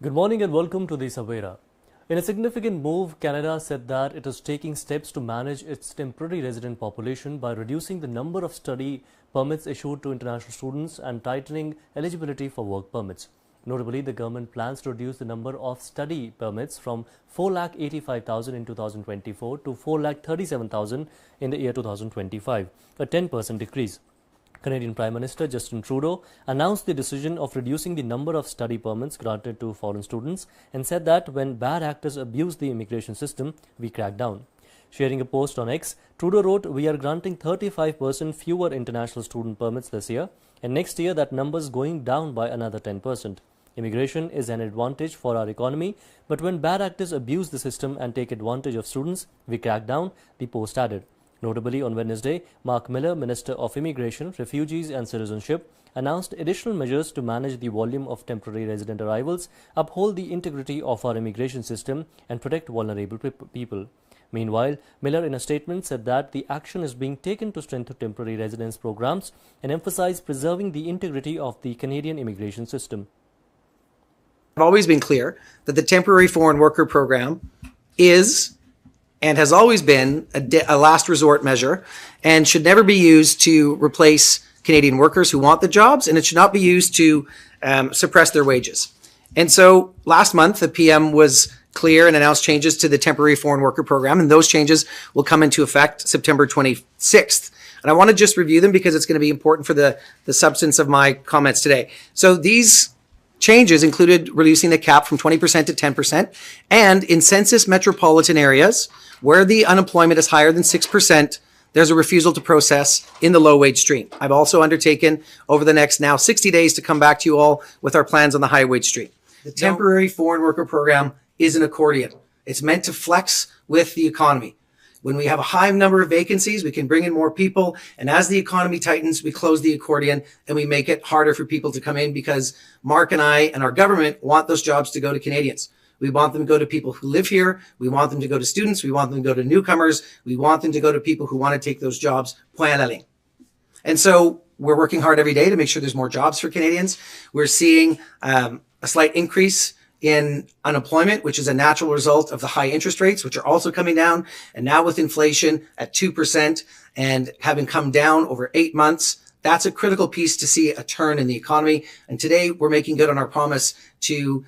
Good morning and welcome to the Savera. In a significant move, Canada said that it is taking steps to manage its temporary resident population by reducing the number of study permits issued to international students and tightening eligibility for work permits. Notably, the government plans to reduce the number of study permits from 4,85,000 in 2024 to 4,37,000 in the year 2025, a 10% decrease. Canadian Prime Minister Justin Trudeau announced the decision of reducing the number of study permits granted to foreign students and said that when bad actors abuse the immigration system, we crack down. Sharing a post on X, Trudeau wrote, "We are granting 35% fewer international student permits this year, and next year that number is going down by another 10%. Immigration is an advantage for our economy, but when bad actors abuse the system and take advantage of students, we crack down," the post added. Notably, on Wednesday, Mark Miller, Minister of Immigration, Refugees and Citizenship, announced additional measures to manage the volume of temporary resident arrivals, uphold the integrity of our immigration system, and protect vulnerable people. Meanwhile, Miller in a statement said that the action is being taken to strengthen temporary residence programs and emphasize preserving the integrity of the Canadian immigration system. I've always been clear that the temporary foreign worker program is and has always been a last resort measure and should never be used to replace Canadian workers who want the jobs, and it should not be used to suppress their wages. And so last month, the PM was clear and announced changes to the temporary foreign worker program, and those changes will come into effect September 26th. And I want to just review them because it's going to be important for the substance of my comments today. So these changes included reducing the cap from 20% to 10%, and in census metropolitan areas where the unemployment is higher than 6%, there's a refusal to process in the low wage stream. I've also undertaken over the next now 60 days to come back to you all with our plans on the high wage stream. The temporary foreign worker program is an accordion. It's meant to flex with the economy. When we have a high number of vacancies, we can bring in more people. And as the economy tightens, we close the accordion and we make it harder for people to come in because Mark and I and our government want those jobs to go to Canadians. We want them to go to people who live here. We want them to go to students. We want them to go to newcomers. We want them to go to people who want to take those jobs. Point aller. And so we're working hard every day to make sure there's more jobs for Canadians. We're seeing a slight increase in unemployment, which is a natural result of the high interest rates, which are also coming down. And now with inflation at 2% and having come down over 8 months, that's a critical piece to see a turn in the economy. And today we're making good on our promise to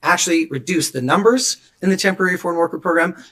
actually reduce the numbers in the temporary foreign worker program and